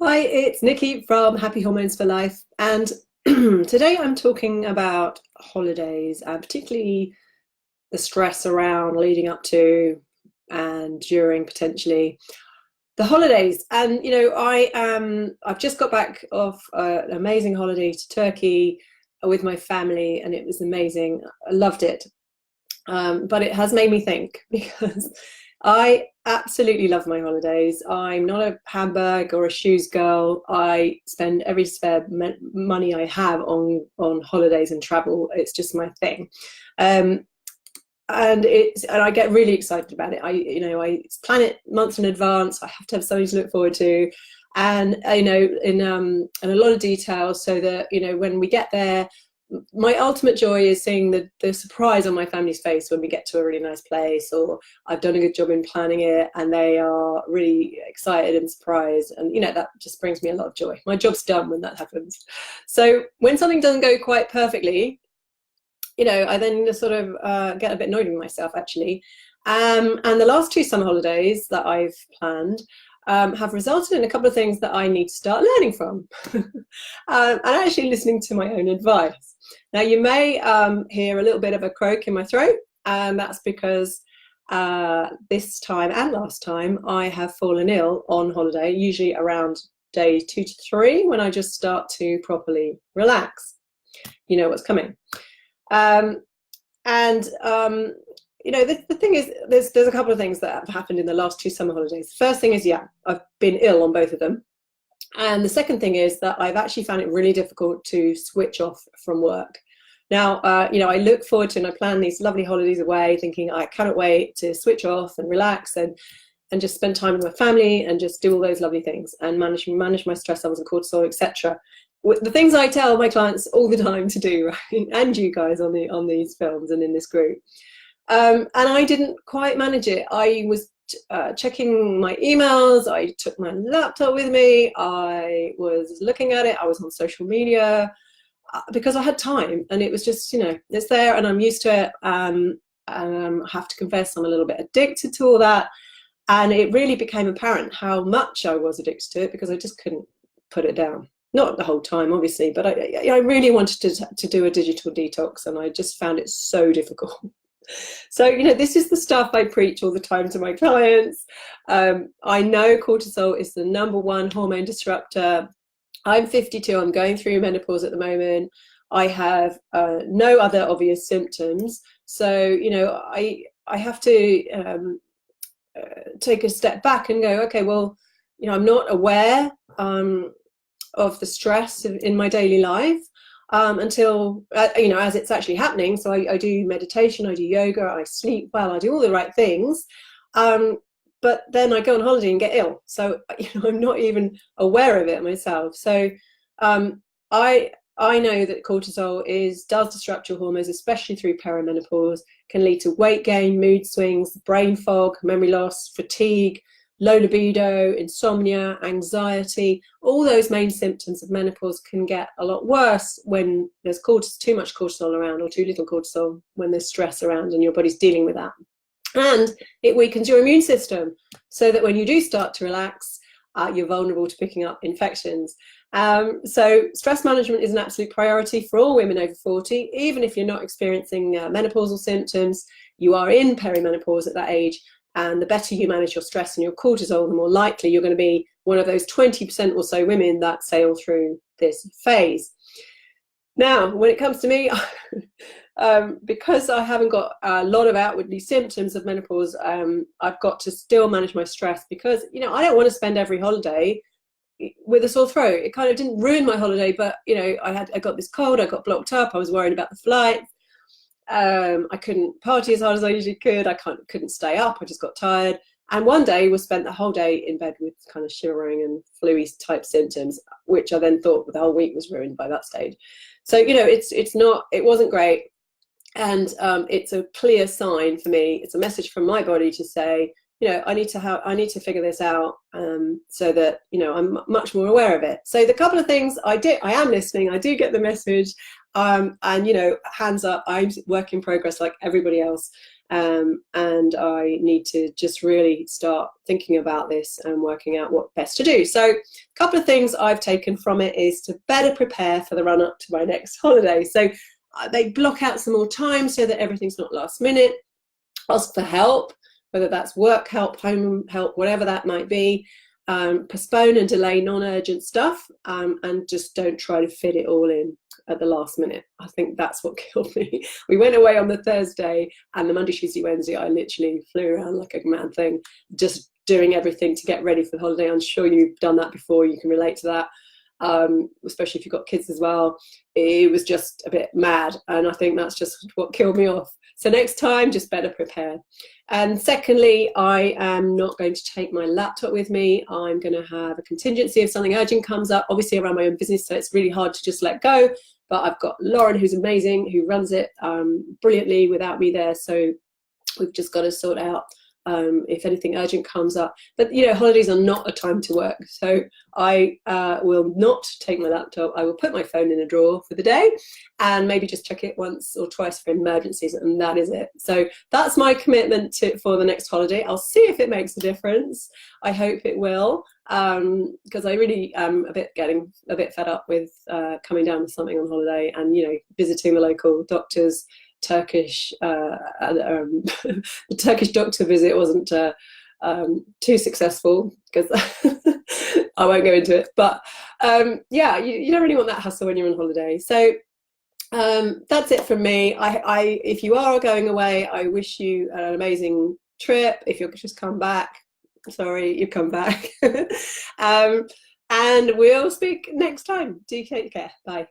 Hi, it's Nikki from Happy Hormones for Life, and today I'm talking about holidays and particularly the stress around leading up to and during potentially the holidays. And I've just got back off an amazing holiday to Turkey with my family, and it was amazing. I loved it. But it has made me think because I absolutely love my holidays. I'm not a handbag or a shoes girl. I spend every spare money I have on holidays and travel. It's just my thing. Um, and I get really excited about it. I plan it months in advance. I have to have something to look forward to, and in a lot of detail, so that when we get there, my ultimate joy is seeing the surprise on my family's face when we get to a really nice place, or I've done a good job in planning it and they are really excited and surprised, and that just brings me a lot of joy. My job's done when that happens. So when something doesn't go quite perfectly, I then sort of get a bit annoyed with myself, actually. And the last two summer holidays that I've planned have resulted in a couple of things that I need to start learning from and actually listening to my own advice. Now, you may hear a little bit of a croak in my throat, and that's because this time and last time I have fallen ill on holiday, usually around day 2 to 3, when I just start to properly relax. You know what's coming. The thing is, there's a couple of things that have happened in the last two summer holidays. The first thing is, I've been ill on both of them. And the second thing is that I've actually found it really difficult to switch off from work. Now, I look forward to and I plan these lovely holidays away, thinking I cannot wait to switch off and relax and just spend time with my family and just do all those lovely things and manage my stress levels and cortisol, etc. The things I tell my clients all the time to do, right? And you guys on these films and in this group. And I didn't quite manage it. I was checking my emails. I took my laptop with me. I was looking at it. I was on social media because I had time, and it was just, it's there and I'm used to it. And I have to confess, I'm a little bit addicted to all that. And it really became apparent how much I was addicted to it because I just couldn't put it down. Not the whole time, obviously, but I really wanted to do a digital detox, and I just found it so difficult. So, this is the stuff I preach all the time to my clients. I know cortisol is the #1 hormone disruptor. I'm 52, I'm going through menopause at the moment. I have no other obvious symptoms. So, I have to take a step back and go, okay, well, I'm not aware of the stress in my daily life until as it's actually happening. So I do meditation, I do yoga, I sleep well, I do all the right things, but then I go on holiday and get ill, so I'm not even aware of it myself. So I know that cortisol does disrupt your hormones, especially through perimenopause, can lead to weight gain, mood swings, brain fog, memory loss, fatigue, low libido, insomnia, anxiety. All those main symptoms of menopause can get a lot worse when there's too much cortisol around, or too little cortisol when there's stress around and your body's dealing with that. And it weakens your immune system, so that when you do start to relax, you're vulnerable to picking up infections. So stress management is an absolute priority for all women over 40. Even if you're not experiencing menopausal symptoms, you are in perimenopause at that age. And the better you manage your stress and your cortisol, the more likely you're going to be one of those 20% or so women that sail through this phase. Now, when it comes to me, because I haven't got a lot of outwardly symptoms of menopause, I've got to still manage my stress because, I don't want to spend every holiday with a sore throat. It kind of didn't ruin my holiday, but, I got this cold, I got blocked up, I was worried about the flight. I couldn't party as hard as I usually could. I couldn't stay up. I just got tired. And one day we spent the whole day in bed with kind of shivering and flu-y type symptoms, which I then thought the whole week was ruined by that stage. So, it wasn't great. And it's a clear sign for me. It's a message from my body to say, I need to figure this out so that, I'm much more aware of it. So the couple of things I am listening, I do get the message. And hands up, I'm work in progress like everybody else. and I need to just really start thinking about this and working out what best to do. So a couple of things I've taken from it is to better prepare for the run up to my next holiday. So they block out some more time so that everything's not last minute. Ask for help, whether that's work help, home help, whatever that might be. Postpone and delay non-urgent stuff, and just don't try to fit it all in at the last minute. I think that's what killed me. We went away on the Thursday, and the Monday, Tuesday, Wednesday, I literally flew around like a mad thing, just doing everything to get ready for the holiday. I'm sure you've done that before. You can relate to that, especially if you've got kids as well. It was just a bit mad, and I think that's just what killed me off. So next time, just better prepare. And secondly, I am not going to take my laptop with me. I'm going to have a contingency if something urgent comes up. Obviously, I run my own business, so it's really hard to just let go. But I've got Lauren, who's amazing, who runs it brilliantly without me there. So we've just got to sort out if anything urgent comes up. But, you know, holidays are not a time to work. So I will not take my laptop. I will put my phone in a drawer for the day and maybe just check it once or twice for emergencies, and that is it. So that's my commitment for the next holiday. I'll see if it makes a difference. I hope it will, because I really am getting a bit fed up with coming down with something on holiday and, you know, visiting the local doctors. The Turkish doctor visit wasn't too successful, because I won't go into it, but yeah, you don't really want that hassle when you're on holiday. So that's it from me. If you are going away, I wish you an amazing trip. If you'll just come back, sorry, you come back. And we'll speak next time. Do take care. Bye.